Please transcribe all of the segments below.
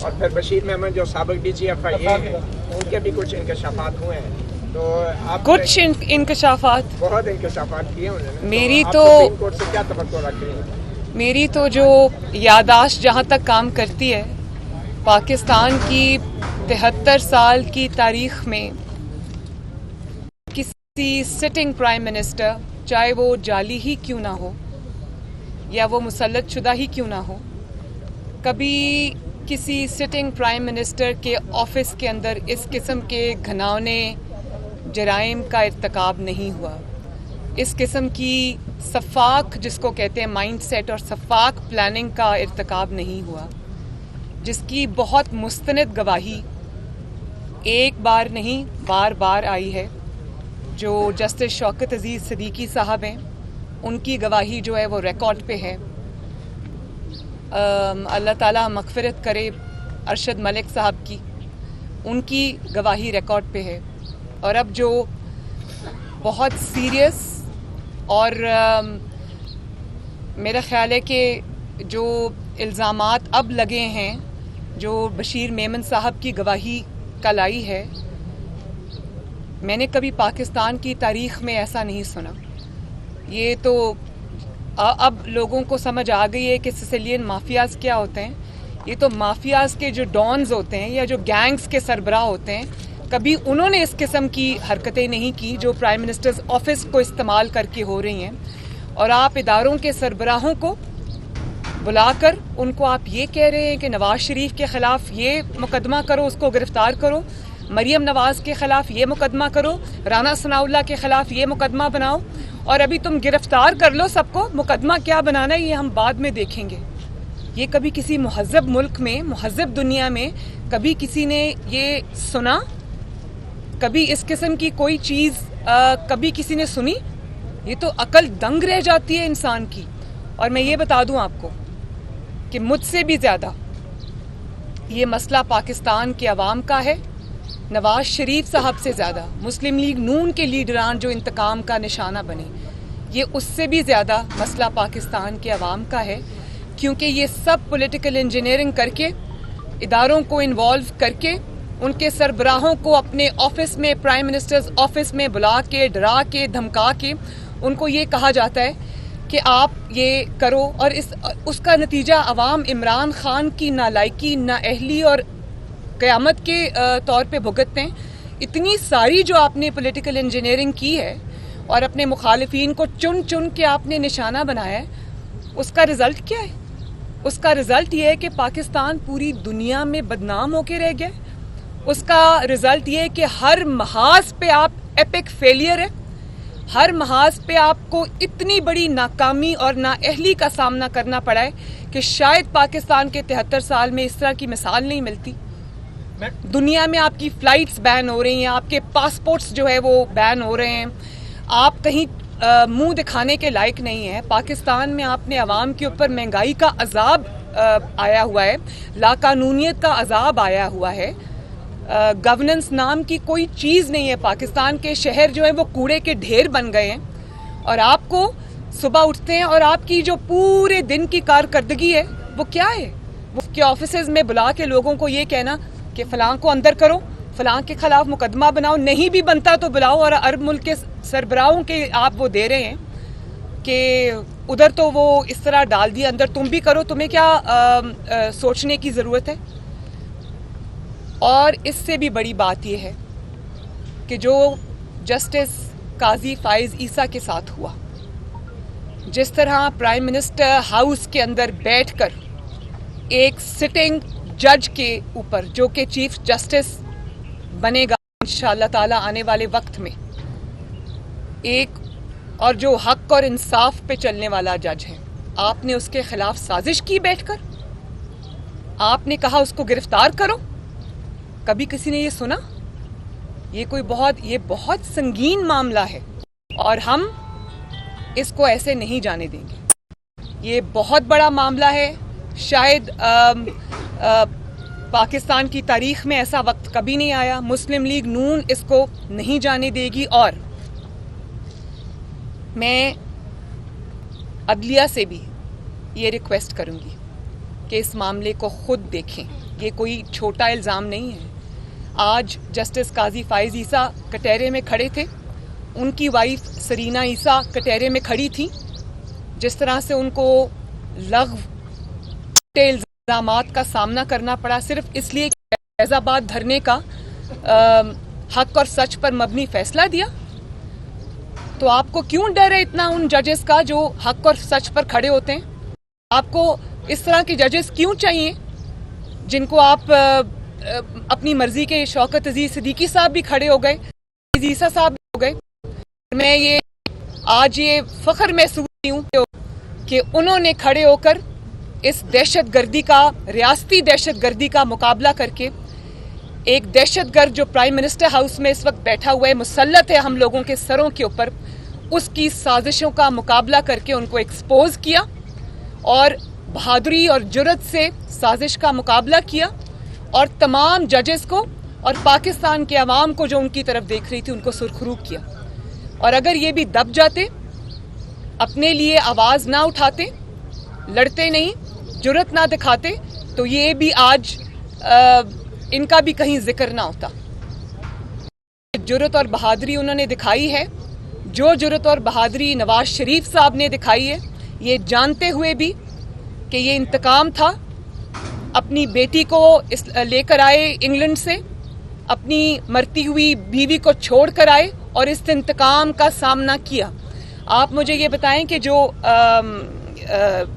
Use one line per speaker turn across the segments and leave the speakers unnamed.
اور پھر بشیر محمد جو سابق DGFIA ہیں ان کے بھی کچھ انکشافات ہوئے ہیں. تو آپ
کچھ انکشافات
بہت انکشافات کیے انہوں نے.
میری
آپ
تو
سپریم کورٹ سے کیا توقع رکھ رہی ہیں؟
میری تو جو یاداشت جہاں تک کام کرتی ہے، پاکستان کی 73 سال کی تاریخ میں کسی سٹنگ پرائم منسٹر، چاہے وہ جعلی ہی کیوں نہ ہو یا وہ مسلط شدہ ہی کیوں نہ ہو، کبھی کسی سٹنگ پرائم منسٹر کے آفس کے اندر اس قسم کے گھناؤنے جرائم کا ارتکاب نہیں ہوا. اس قسم کی سفاک، جس کو کہتے ہیں مائنڈ سیٹ اور سفاک پلاننگ کا ارتکاب نہیں ہوا، جس کی بہت مستند گواہی ایک بار نہیں بار بار آئی ہے. جو جسٹس شوکت عزیز صدیقی صاحب ہیں، ان کی گواہی جو ہے وہ ریکارڈ پہ ہے. اللہ تعالیٰ مغفرت کرے ارشد ملک صاحب کی، ان کی گواہی ریکارڈ پہ ہے. اور اب جو بہت سیریس اور میرا خیال ہے کہ جو الزامات اب لگے ہیں، جو بشیر میمن صاحب کی گواہی کل آئی ہے، میں نے کبھی پاکستان کی تاریخ میں ایسا نہیں سنا. یہ تو اب لوگوں کو سمجھ آ گئی ہے کہ سسیلین مافیاز کیا ہوتے ہیں. یہ تو مافیاز کے جو ڈانز ہوتے ہیں یا جو گینگز کے سربراہ ہوتے ہیں، کبھی انہوں نے اس قسم کی حرکتیں نہیں کی جو پرائم منسٹرز آفس کو استعمال کر کے ہو رہی ہیں. اور آپ اداروں کے سربراہوں کو بلا کر ان کو آپ یہ کہہ رہے ہیں کہ نواز شریف کے خلاف یہ مقدمہ کرو، اس کو گرفتار کرو، مریم نواز کے خلاف یہ مقدمہ کرو، رانا ثناء اللہ کے خلاف یہ مقدمہ بناؤ، اور ابھی تم گرفتار کر لو سب کو. مقدمہ کیا بنانا ہے یہ ہم بعد میں دیکھیں گے. یہ کبھی کسی مہذب ملک میں، مہذب دنیا میں کبھی کسی نے یہ سنا؟ کبھی اس قسم کی کوئی چیز کبھی کسی نے سنی؟ یہ تو عقل دنگ رہ جاتی ہے انسان کی. اور میں یہ بتا دوں آپ کو کہ مجھ سے بھی زیادہ یہ مسئلہ پاکستان کے عوام کا ہے. نواز شریف صاحب سے زیادہ مسلم لیگ نون کے لیڈران جو انتقام کا نشانہ بنے، یہ اس سے بھی زیادہ مسئلہ پاکستان کے عوام کا ہے. کیونکہ یہ سب پولیٹیکل انجینئرنگ کر کے، اداروں کو انوالو کر کے، ان کے سربراہوں کو اپنے آفس میں، پرائم منسٹرز آفس میں بلا کے، ڈرا کے، دھمکا کے ان کو یہ کہا جاتا ہے کہ آپ یہ کرو، اور اس کا نتیجہ عوام عمران خان کی نالائکی، نااہلی اور قیامت کے طور پہ بھگتتے ہیں. اتنی ساری جو آپ نے پولیٹیکل انجینئرنگ کی ہے اور اپنے مخالفین کو چن چن کے آپ نے نشانہ بنایا ہے، اس کا رزلٹ کیا ہے؟ اس کا رزلٹ یہ ہے کہ پاکستان پوری دنیا میں بدنام ہو کے رہ گیا. اس کا رزلٹ یہ ہے کہ ہر محاذ پہ آپ ایپک فیلئر ہے. ہر محاذ پہ آپ کو اتنی بڑی ناکامی اور نااہلی کا سامنا کرنا پڑا ہے کہ شاید پاکستان کے 73 سال میں اس طرح کی مثال نہیں ملتی. دنیا میں آپ کی فلائٹس بین ہو رہی ہیں، آپ کے پاسپورٹس جو ہے وہ بین ہو رہے ہیں، آپ کہیں منہ دکھانے کے لائق نہیں ہیں. پاکستان میں آپ نے عوام کے اوپر مہنگائی کا عذاب آیا ہوا ہے، لاقانونیت کا عذاب آیا ہوا ہے. گورننس نام کی کوئی چیز نہیں ہے. پاکستان کے شہر جو ہیں وہ کوڑے کے ڈھیر بن گئے ہیں، اور آپ کو صبح اٹھتے ہیں اور آپ کی جو پورے دن کی کارکردگی ہے وہ کیا ہے؟ وہ کے آفیسز میں بلا کے لوگوں کو یہ کہنا کہ فلاں کو اندر کرو، فلاں کے خلاف مقدمہ بناؤ، نہیں بھی بنتا تو بلاؤ. اور عرب ملک کے سربراہوں کے آپ وہ دے رہے ہیں کہ ادھر تو وہ اس طرح ڈال دیا، اندر تم بھی کرو، تمہیں کیا سوچنے کی ضرورت ہے؟ اور اس سے بھی بڑی بات یہ ہے کہ جو جسٹس قاضی فائز عیسیٰ کے ساتھ ہوا، جس طرح پرائم منسٹر ہاؤس کے اندر بیٹھ کر ایک سٹنگ جج کے اوپر، جو کہ چیف جسٹس بنے گا انشاءاللہ تعالیٰ آنے والے وقت میں، ایک اور جو حق اور انصاف پہ چلنے والا جج ہے، آپ نے اس کے خلاف سازش کی بیٹھ کر. آپ نے کہا اس کو گرفتار کرو. کبھی کسی نے یہ سنا؟ یہ بہت سنگین معاملہ ہے اور ہم اس کو ایسے نہیں جانے دیں گے. یہ بہت بڑا معاملہ ہے. شاید پاکستان کی تاریخ میں ایسا وقت کبھی نہیں آیا. مسلم لیگ نون اس کو نہیں جانے دے گی. اور میں عدلیہ سے بھی یہ ریکویسٹ کروں گی کہ اس معاملے کو خود دیکھیں. یہ کوئی چھوٹا الزام نہیں ہے. آج جسٹس قاضی فائز عیسیٰ کٹہرے میں کھڑے تھے, ان کی وائف سرینا عیسیٰ کٹہرے میں کھڑی تھی. جس طرح سے ان کو لغو الزامات کا سامنا کرنا پڑا صرف اس لیے کہ فیض آباد دھرنے کا حق اور سچ پر مبنی فیصلہ دیا, تو آپ کو کیوں ڈر ہے اتنا ان ججز کا جو حق اور سچ پر کھڑے ہوتے ہیں؟ آپ کو اس طرح کے ججز کیوں چاہیے جن کو آپ اپنی مرضی کے شوکت عزیز صدیقی صاحب بھی کھڑے ہو گئے, عیسیٰ صاحب بھی ہو گئے. میں یہ آج یہ فخر محسوس ہوں کہ انہوں نے کھڑے ہو کر اس دہشت گردی کا, ریاستی دہشت گردی کا مقابلہ کر کے, ایک دہشت گرد جو پرائم منسٹر ہاؤس میں اس وقت بیٹھا ہوا ہے, مسلط ہے ہم لوگوں کے سروں کے اوپر, اس کی سازشوں کا مقابلہ کر کے ان کو ایکسپوز کیا اور بہادری اور جرت سے سازش کا مقابلہ کیا, اور تمام ججز کو اور پاکستان کے عوام کو جو ان کی طرف دیکھ رہی تھی ان کو سرخرو کیا. اور اگر یہ بھی دب جاتے, اپنے لیے آواز نہ اٹھاتے, لڑتے نہیں, جرت نہ دکھاتے, تو یہ بھی آج ان کا بھی کہیں ذکر نہ ہوتا. جرت اور بہادری انہوں نے دکھائی ہے, جو جرت اور بہادری نواز شریف صاحب نے دکھائی ہے, یہ جانتے ہوئے بھی کہ یہ انتقام تھا. اپنی بیٹی کو لے کر آئے انگلینڈ سے, اپنی مرتی ہوئی بیوی کو چھوڑ کر آئے اور اس انتقام کا سامنا کیا. آپ مجھے یہ بتائیں کہ جو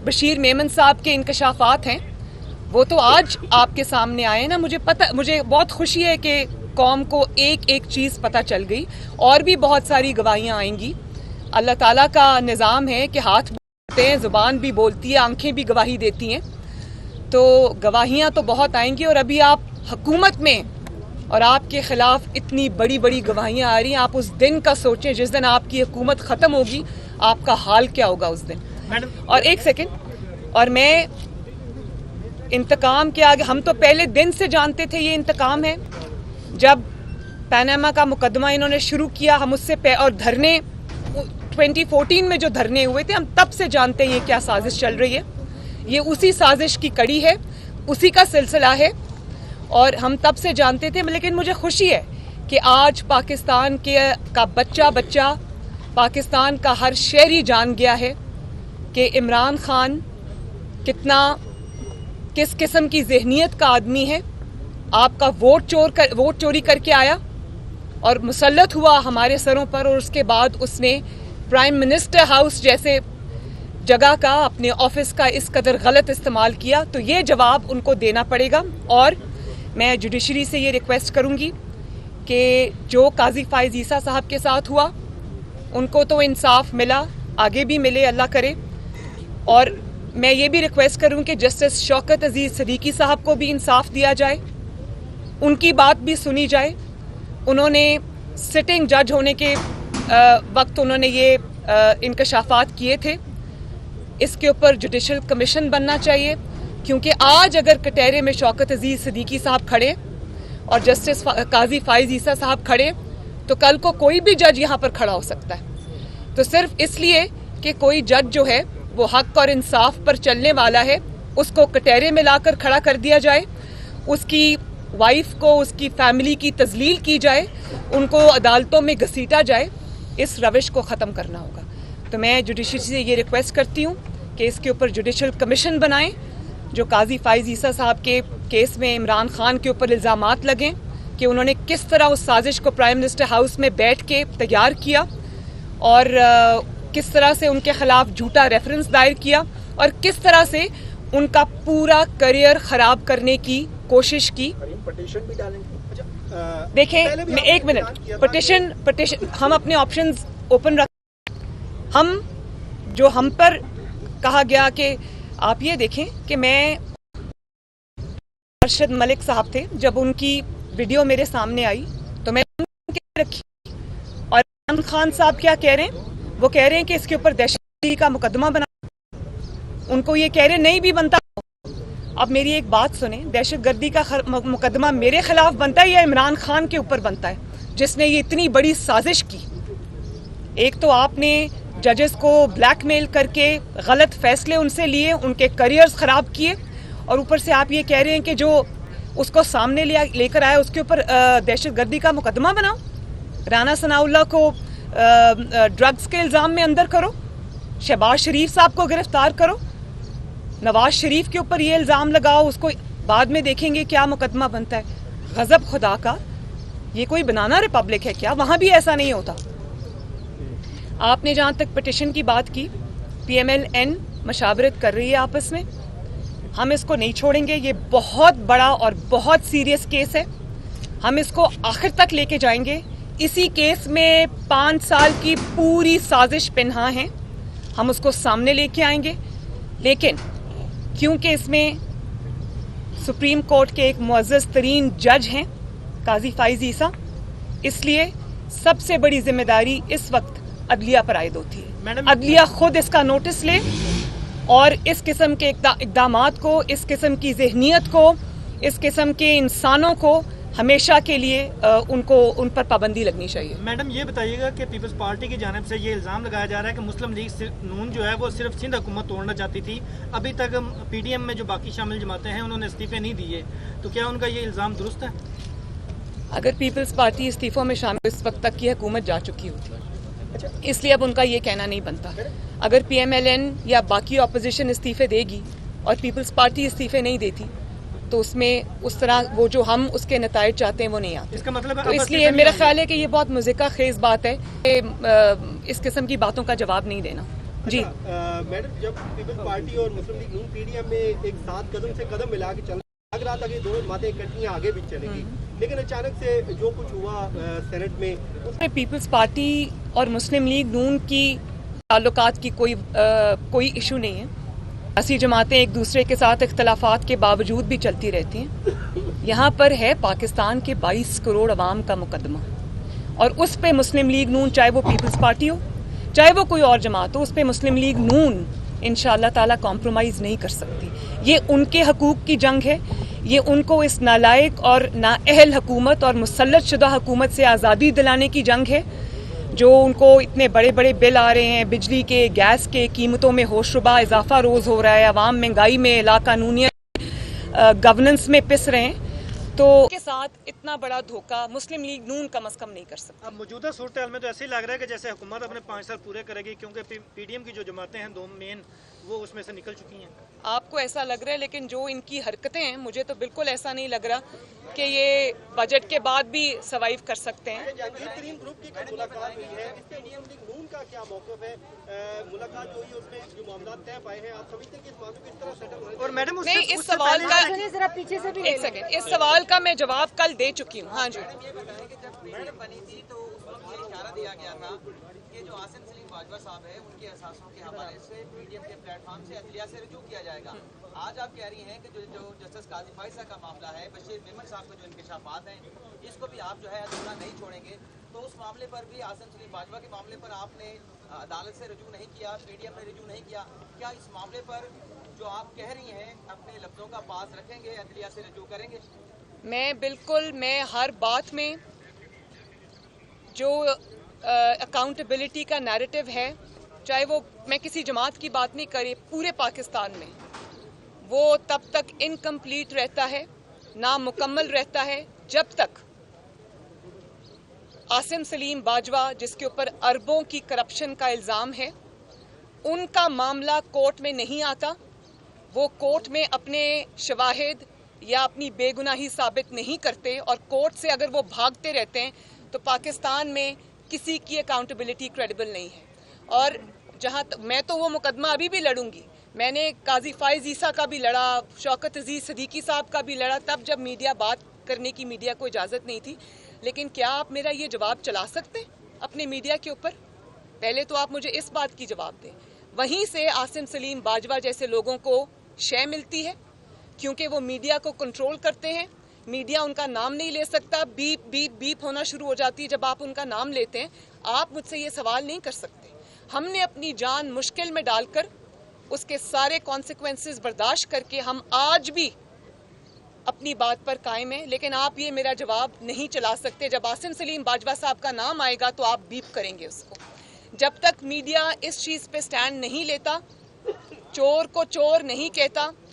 بشیر میمن صاحب کے انکشافات ہیں وہ تو آج آپ کے سامنے آئے نا. مجھے بہت خوشی ہے کہ قوم کو ایک ایک چیز پتہ چل گئی, اور بھی بہت ساری گواہیاں آئیں گی. اللہ تعالیٰ کا نظام ہے کہ ہاتھ بولتے ہیں, زبان بھی بولتی ہے, آنکھیں بھی گواہی دیتی ہیں, تو گواہیاں تو بہت آئیں گی. اور ابھی آپ حکومت میں اور آپ کے خلاف اتنی بڑی بڑی گواہیاں آ رہی ہیں, آپ اس دن کا سوچیں جس دن آپ کی حکومت ختم ہوگی, آپ کا حال کیا ہوگا اس دن. اور ایک سیکنڈ, اور میں انتقام کے آگے, ہم تو پہلے دن سے جانتے تھے یہ انتقام ہے. جب پاناما کا مقدمہ انہوں نے شروع کیا, ہم اس سے اور دھرنے 2014 میں جو دھرنے ہوئے تھے, ہم تب سے جانتے ہیں یہ کیا سازش چل رہی ہے. یہ اسی سازش کی کڑی ہے, اسی کا سلسلہ ہے, اور ہم تب سے جانتے تھے. لیکن مجھے خوشی ہے کہ آج پاکستان کا بچہ پاکستان کا ہر شہری جان گیا ہے کہ عمران خان کس قسم کی ذہنیت کا آدمی ہے. آپ کا ووٹ چوری کر کے آیا اور مسلط ہوا ہمارے سروں پر, اور اس کے بعد اس نے پرائم منسٹر ہاؤس جیسے جگہ کا, اپنے آفس کا اس قدر غلط استعمال کیا. تو یہ جواب ان کو دینا پڑے گا. اور میں جوڈیشری سے یہ ریکویسٹ کروں گی کہ جو قاضی فائز عیسیٰ صاحب کے ساتھ ہوا, ان کو تو انصاف ملا, آگے بھی ملے, اللہ کرے. اور میں یہ بھی ریکویسٹ کروں کہ جسٹس شوکت عزیز صدیقی صاحب کو بھی انصاف دیا جائے, ان کی بات بھی سنی جائے. انہوں نے سٹنگ جج ہونے کے وقت انہوں نے یہ انکشافات کیے تھے. اس کے اوپر جوڈیشل کمیشن بننا چاہیے, کیونکہ آج اگر کٹہرے میں شوکت عزیز صدیقی صاحب کھڑے اور جسٹس قاضی فائز عیسیٰ صاحب کھڑے, تو کل کو کوئی بھی جج یہاں پر کھڑا ہو سکتا ہے. تو صرف اس لیے کہ کوئی جج جو ہے وہ حق اور انصاف پر چلنے والا ہے, اس کو کٹہرے میں لا کر کھڑا کر دیا جائے, اس کی وائف کو, اس کی فیملی کی تذلیل کی جائے, ان کو عدالتوں میں گھسیٹا جائے. اس روش کو ختم کرنا ہوگا. تو میں جوڈیشری سے یہ ریکویسٹ کرتی ہوں کہ اس کے اوپر جوڈیشل کمیشن بنائیں. جو قاضی فائز عیسیٰ صاحب کے کیس میں عمران خان کے اوپر الزامات لگیں کہ انہوں نے کس طرح اس سازش کو پرائم منسٹر ہاؤس میں بیٹھ کے تیار کیا, اور کس طرح سے ان کے خلاف جھوٹا ریفرنس دائر کیا, اور کس طرح سے ان کا پورا کریئر خراب کرنے کی کوشش کی. دیکھیں, ایک منٹ, پٹیشن ہم اپنے آپشنز اوپن رکھ. ہم پر کہا گیا کہ آپ یہ دیکھیں کہ میں ارشد ملک صاحب تھے, جب ان کی ویڈیو میرے سامنے آئی تو میں رکھی, اور عمران خان صاحب کیا کہہ رہے ہیں, وہ کہہ رہے ہیں کہ اس کے اوپر دہشت گردی کا مقدمہ بنا. ان کو یہ کہہ رہے نہیں بھی بنتا. اب میری ایک بات سنیں, دہشت گردی کا مقدمہ میرے خلاف بنتا ہے یا عمران خان کے اوپر بنتا ہے, جس نے یہ اتنی بڑی سازش کی. ایک تو آپ نے ججز کو بلیک میل کر کے غلط فیصلے ان سے لیے, ان کے کریئرز خراب کیے, اور اوپر سے آپ یہ کہہ رہے ہیں کہ جو اس کو سامنے لے کر آئے, اس کے اوپر دہشت گردی کا مقدمہ بناؤ, رانا ثناءاللہ کو ڈرگز کے الزام میں اندر کرو, شہباز شریف صاحب کو گرفتار کرو, نواز شریف کے اوپر یہ الزام لگاؤ, اس کو بعد میں دیکھیں گے کیا مقدمہ بنتا ہے. غضب خدا کا, یہ کوئی بنانا ریپبلک ہے کیا؟ وہاں بھی ایسا نہیں ہوتا. آپ نے جہاں تک پٹیشن کی بات کی, پی ایم ایل این مشاورت کر رہی ہے آپس میں, ہم اس کو نہیں چھوڑیں گے. یہ بہت بڑا اور بہت سیریس کیس ہے, ہم اس کو آخر تک لے کے جائیں گے. اسی کیس میں 5 سال کی پوری سازش پنہاں ہے, ہم اس کو سامنے لے کے آئیں گے. لیکن کیونکہ اس میں سپریم کورٹ کے ایک معزز ترین جج ہیں قاضی فائز عیسیٰ, اس لیے سب سے بڑی ذمہ داری اس وقت عدلیہ پر عائد ہوتی ہے. عدلیہ خود اس کا نوٹس لے اور اس قسم کے اقدامات کو, اس قسم کی ذہنیت کو, اس قسم کے انسانوں کو ہمیشہ کے لیے ان پر پابندی لگنی چاہیے.
میڈم یہ بتائیے گا کہ پیپلز پارٹی کی جانب سے یہ الزام لگایا جا رہا ہے کہ مسلم لیگ نون جو ہے وہ صرف سندھ حکومت توڑنا چاہتی تھی, ابھی تک پی ڈی ایم میں جو باقی شامل جماعتیں ہیں انہوں نے استعفے نہیں دیے, تو کیا ان کا یہ الزام درست ہے؟
اگر پیپلز پارٹی استعفوں میں شامل اس وقت تک کی حکومت جا چکی ہوتی, اس لیے اب ان کا یہ کہنا نہیں بنتا. اگر پی ایم ایل این یا باقی اپوزیشن استعفے دے گی اور پیپلز پارٹی استعفے نہیں دیتی تو اس میں اس طرح وہ جو ہم اس کے نتائج چاہتے ہیں وہ نہیں آتے.
اس کا مطلب
تو اس لیے میرا خیال ہے کہ یہ بہت مضحکہ خیز بات ہے کہ اس قسم کی باتوں کا جواب نہیں دینا. جی
میڈم, جب پیپلز پارٹی اور مسلم لیگ نون پی ڈی ایم میں ایک ساتھ قدم سے قدم ملا کے چل لگ رہا تھا کہ دونوں جماعتیں اکٹھی آگے بھی چلیں گی, لیکن اچانک سے جو کچھ ہوا سینٹ میں, اس میں
پیپلز پارٹی اور مسلم لیگ نون کی تعلقات کی کوئی ایشو نہیں ہے. ایسی جماعتیں ایک دوسرے کے ساتھ اختلافات کے باوجود بھی چلتی رہتی ہیں. یہاں پر ہے پاکستان کے 22 کروڑ عوام کا مقدمہ, اور اس پہ مسلم لیگ نون, چاہے وہ پیپلز پارٹی ہو چاہے وہ کوئی اور جماعت ہو, اس پہ مسلم لیگ نون انشاءاللہ تعالیٰ کمپرومائز نہیں کر سکتی. یہ ان کے حقوق کی جنگ ہے, یہ ان کو اس نالائق اور نااہل حکومت اور مسلط شدہ حکومت سے آزادی دلانے کی جنگ ہے, جو ان کو اتنے بڑے بڑے بل آ رہے ہیں, بجلی کے, گیس کے, قیمتوں میں ہوش ربا اضافہ روز ہو رہا ہے, عوام مہنگائی میں, لاقانونیت, گورننس میں پس رہے ہیں. تو کے ساتھ اتنا بڑا دھوکہ مسلم لیگ نون کم از کم نہیں کر سکتا.
اب موجودہ صورتحال میں تو ایسے ہی لگ رہا ہے کہ جیسے حکومت اپنے 5 سال پورے کرے گی, کیونکہ پی ڈی ایم کی جو جماعتیں ہیں 2 مین وہ اس میں سے نکل چکی ہیں.
آپ کو ایسا لگ رہا ہے, لیکن جو ان کی حرکتیں ہیں مجھے تو بالکل ایسا نہیں لگ رہا کہ یہ بجٹ کے بعد بھی سروائیو کر سکتے ہیں.
ترین گروپ کی ملاقات ہوئی ہے, اس میں مسلم لیگ نون کا کیا موقف ہے؟ ملاقات ہوئی, اس میں جو معاملات طے پائے ہیں, آپ سمجھتے ہیں کہ اس معاملے کو اس طرح سیٹ اپ ہونا چاہیے؟ اور میڈم
نہیں, اس سوال کا ایک سیکنڈ, اس سوال کا میں جواب کل دے چکی ہوں. ہاں جی,
بنی تھی تو اس وقت یہ اشارہ دیا گیا تھا کہ جو آصم سلیم باجوہ صاحب ہیں ان کے احساسوں کے حوالے سے پی ڈی ایم کے پلیٹ فارم سے عدلیہ سے رجوع کیا جائے گا. آج آپ کہہ رہی ہیں کہ جو جسٹس قاضی فائز کا معاملہ ہے, بشیر میمن صاحب کے جو انکشافات ہیں, اس کو بھی آپ جو ہے ادھورا نہیں چھوڑیں گے. تو اس معاملے پر بھی آصم سلیم باجوہ کے معاملے پر آپ نے عدالت سے رجوع نہیں کیا, پی ڈی ایم نے رجوع نہیں کیا. کیا اس معاملے پر جو آپ کہہ رہی ہیں اپنے لفظوں کا پاس رکھیں گے, عدلیہ سے رجوع کریں گے؟
میں ہر بات میں جو اکاؤنٹیبلٹی کا نیریٹو ہے, چاہے وہ میں کسی جماعت کی بات نہیں کری, پورے پاکستان میں وہ تب تک انکمپلیٹ رہتا ہے, نامکمل رہتا ہے, جب تک آصم سلیم باجوہ جس کے اوپر اربوں کی کرپشن کا الزام ہے, ان کا معاملہ کورٹ میں نہیں آتا. وہ کورٹ میں اپنے شواہد یا اپنی بے گناہی ثابت نہیں کرتے, اور کورٹ سے اگر وہ بھاگتے رہتے ہیں تو پاکستان میں کسی کی اکاؤنٹیبلٹی کریڈیبل نہیں ہے. اور جہاں میں تو وہ مقدمہ ابھی بھی لڑوں گی, میں نے قاضی فائز عیسیٰ کا بھی لڑا, شوکت عزیز صدیقی صاحب کا بھی لڑا, تب جب میڈیا بات کرنے کی میڈیا کو اجازت نہیں تھی. لیکن کیا آپ میرا یہ جواب چلا سکتے اپنے میڈیا کے اوپر؟ پہلے تو آپ مجھے اس بات کی جواب دیں. وہیں سے آصم سلیم باجوہ جیسے لوگوں کو شے ملتی ہے, کیونکہ وہ میڈیا کو کنٹرول کرتے ہیں. میڈیا ان کا نام نہیں لے سکتا, بیپ بیپ بیپ ہونا شروع ہو جاتی ہے جب آپ ان کا نام لیتے ہیں. آپ مجھ سے یہ سوال نہیں کر سکتے. ہم نے اپنی جان مشکل میں ڈال کر اس کے سارے کانسیکوینسز برداشت کر کے ہم آج بھی اپنی بات پر قائم ہیں. لیکن آپ یہ میرا جواب نہیں چلا سکتے. جب آصم سلیم باجوہ صاحب کا نام آئے گا تو آپ بیپ کریں گے اس کو. جب تک میڈیا اس چیز پہ سٹینڈ نہیں لیتا, چور کو چور نہیں کہتا,